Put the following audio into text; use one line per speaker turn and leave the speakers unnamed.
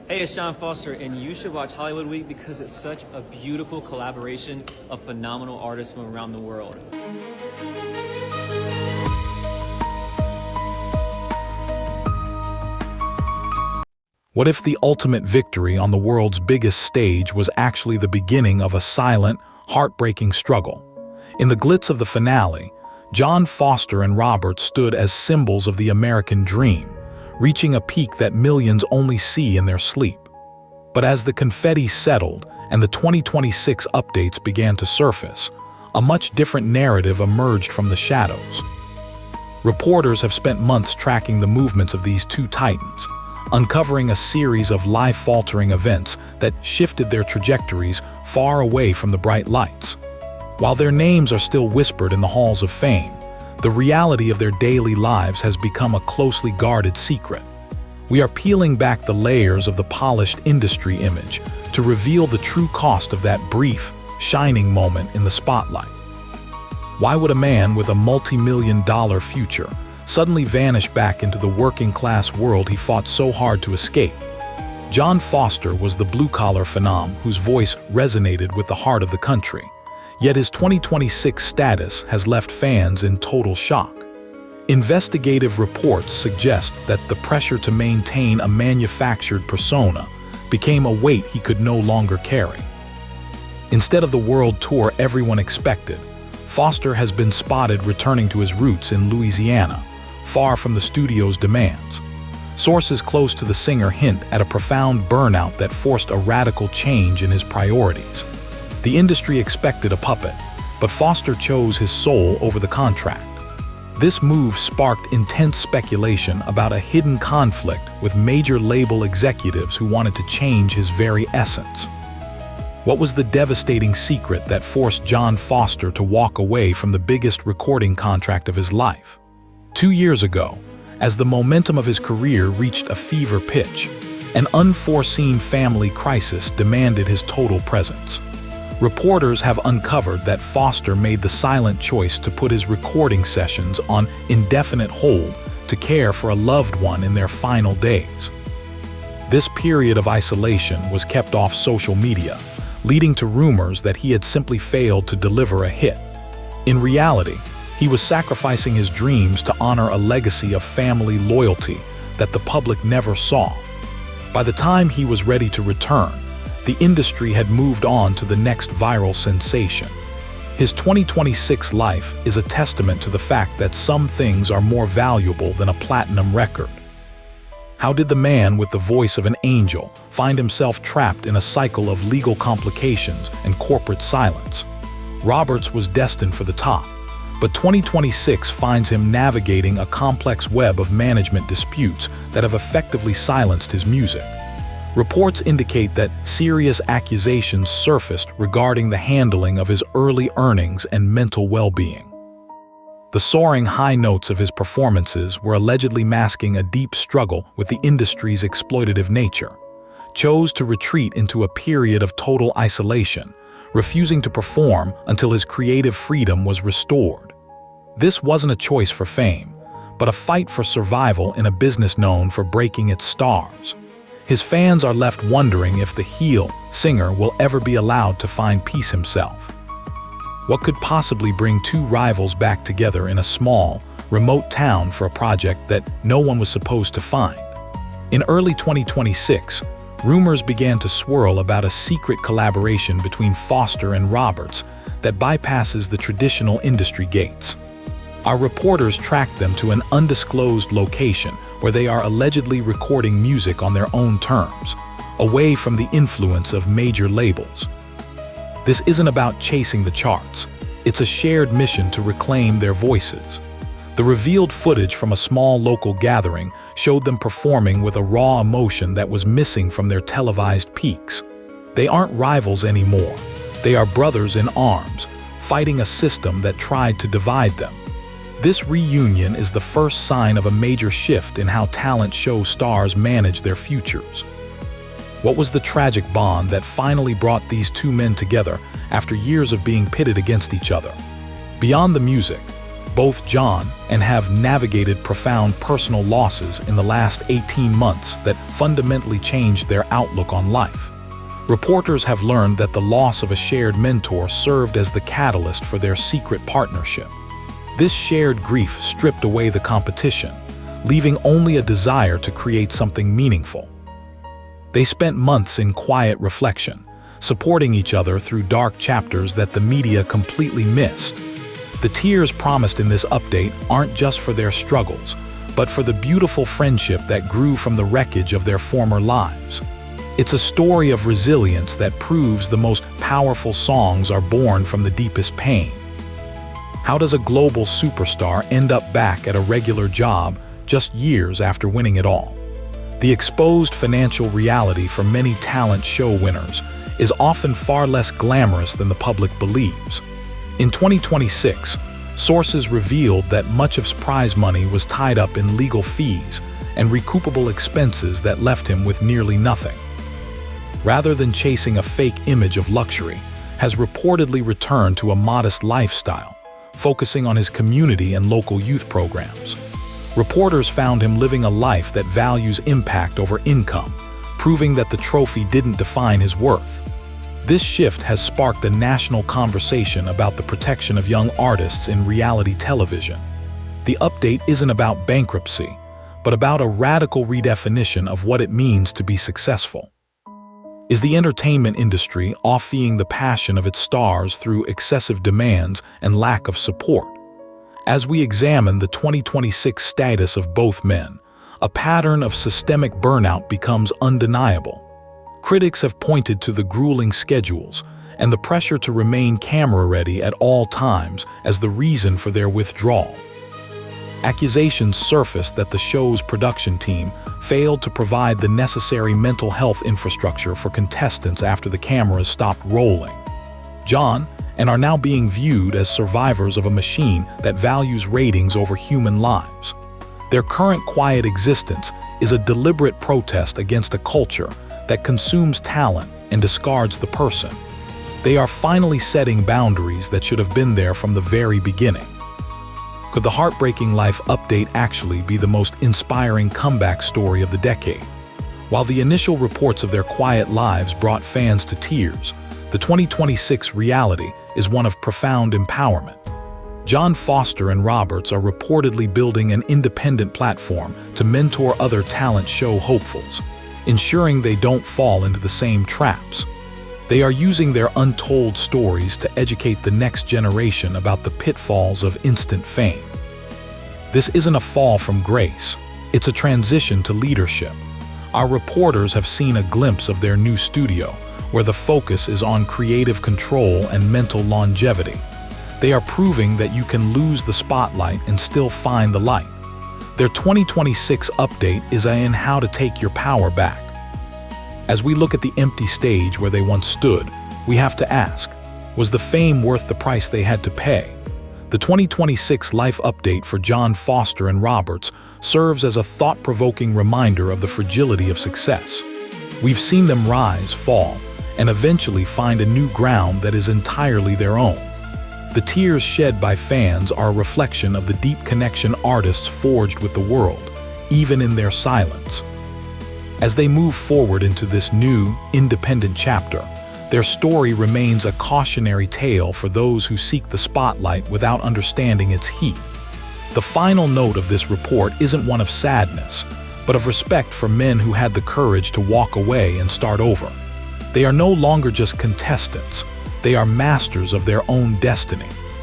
Hey, it's Sean Foster, and you should watch Hollywood Week because it's such a beautiful collaboration of phenomenal artists from around the world.
What if the ultimate victory on the world's biggest stage was actually the beginning of a silent, heartbreaking struggle? In the glitz of the finale, John Foster and Robert stood as symbols of the American dream, reaching a peak that millions only see in their sleep. But as the confetti settled and the 2026 updates began to surface, a much different narrative emerged from the shadows. Reporters have spent months tracking the movements of these two titans, uncovering a series of life-altering events that shifted their trajectories far away from the bright lights. While their names are still whispered in the halls of fame, the reality of their daily lives has become a closely guarded secret. We are peeling back the layers of the polished industry image to reveal the true cost of that brief, shining moment in the spotlight. Why would a man with a multi-million-dollar future suddenly vanish back into the working-class world he fought so hard to escape? John Foster was the blue-collar phenom whose voice resonated with the heart of the country, yet his 2026 status has left fans in total shock. Investigative reports suggest that the pressure to maintain a manufactured persona became a weight he could no longer carry. Instead of the world tour everyone expected, Foster has been spotted returning to his roots in Louisiana, far from the studio's demands. Sources close to the singer hint at a profound burnout that forced a radical change in his priorities. The industry expected a puppet, but Foster chose his soul over the contract. This move sparked intense speculation about a hidden conflict with major label executives who wanted to change his very essence. What was the devastating secret that forced John Foster to walk away from the biggest recording contract of his life? 2 years ago, as the momentum of his career reached a fever pitch, an unforeseen family crisis demanded his total presence. Reporters have uncovered that Foster made the silent choice to put his recording sessions on indefinite hold to care for a loved one in their final days. This period of isolation was kept off social media, leading to rumors that he had simply failed to deliver a hit. In reality, he was sacrificing his dreams to honor a legacy of family loyalty that the public never saw. By the time he was ready to return, the industry had moved on to the next viral sensation. His 2026 life is a testament to the fact that some things are more valuable than a platinum record. How did the man with the voice of an angel find himself trapped in a cycle of legal complications and corporate silence? Roberts was destined for the top, but 2026 finds him navigating a complex web of management disputes that have effectively silenced his music. Reports indicate that serious accusations surfaced regarding the handling of his early earnings and mental well-being. The soaring high notes of his performances were allegedly masking a deep struggle with the industry's exploitative nature. Chose to retreat into a period of total isolation, refusing to perform until his creative freedom was restored. This wasn't a choice for fame, but a fight for survival in a business known for breaking its stars. His fans are left wondering if the heel singer will ever be allowed to find peace himself. What could possibly bring two rivals back together in a small, remote town for a project that no one was supposed to find? In early 2026, rumors began to swirl about a secret collaboration between Foster and Roberts that bypasses the traditional industry gates. Our reporters tracked them to an undisclosed location where they are allegedly recording music on their own terms, away from the influence of major labels. This isn't about chasing the charts. It's a shared mission to reclaim their voices. The revealed footage from a small local gathering showed them performing with a raw emotion that was missing from their televised peaks. They aren't rivals anymore. They are brothers in arms, fighting a system that tried to divide them. This reunion is the first sign of a major shift in how talent show stars manage their futures. What was the tragic bond that finally brought these two men together after years of being pitted against each other? Beyond the music, both John and have navigated profound personal losses in the last 18 months that fundamentally changed their outlook on life. Reporters have learned that the loss of a shared mentor served as the catalyst for their secret partnership. This shared grief stripped away the competition, leaving only a desire to create something meaningful. They spent months in quiet reflection, supporting each other through dark chapters that the media completely missed. The tears promised in this update aren't just for their struggles, but for the beautiful friendship that grew from the wreckage of their former lives. It's a story of resilience that proves the most powerful songs are born from the deepest pain. How does a global superstar end up back at a regular job just years after winning it all? The exposed financial reality for many talent show winners is often far less glamorous than the public believes. In 2026, sources revealed that much of his prize money was tied up in legal fees and recoupable expenses that left him with nearly nothing. Rather than chasing a fake image of luxury, has reportedly returned to a modest lifestyle, focusing on his community and local youth programs. Reporters found him living a life that values impact over income, proving that the trophy didn't define his worth. This shift has sparked a national conversation about the protection of young artists in reality television. The update isn't about bankruptcy, but about a radical redefinition of what it means to be successful. Is the entertainment industry offloading the passion of its stars through excessive demands and lack of support? As we examine the 2026 status of both men, a pattern of systemic burnout becomes undeniable. Critics have pointed to the grueling schedules and the pressure to remain camera-ready at all times as the reason for their withdrawal. Accusations surfaced that the show's production team failed to provide the necessary mental health infrastructure for contestants after the cameras stopped rolling. John and are now being viewed as survivors of a machine that values ratings over human lives. Their current quiet existence is a deliberate protest against a culture that consumes talent and discards the person. They are finally setting boundaries that should have been there from the very beginning. Could the heartbreaking life update actually be the most inspiring comeback story of the decade? While the initial reports of their quiet lives brought fans to tears, the 2026 reality is one of profound empowerment. John Foster and Roberts are reportedly building an independent platform to mentor other talent show hopefuls, ensuring they don't fall into the same traps. They are using their untold stories to educate the next generation about the pitfalls of instant fame. This isn't a fall from grace, it's a transition to leadership. Our reporters have seen a glimpse of their new studio, where the focus is on creative control and mental longevity. They are proving that you can lose the spotlight and still find the light. Their 2026 update is in how to take your power back. As we look at the empty stage where they once stood, we have to ask, was the fame worth the price they had to pay? The 2026 life update for John Foster and Roberts serves as a thought-provoking reminder of the fragility of success. We've seen them rise, fall, and eventually find a new ground that is entirely their own. The tears shed by fans are a reflection of the deep connection artists forged with the world, even in their silence. As they move forward into this new, independent chapter, their story remains a cautionary tale for those who seek the spotlight without understanding its heat. The final note of this report isn't one of sadness, but of respect for men who had the courage to walk away and start over. They are no longer just contestants, they are masters of their own destiny.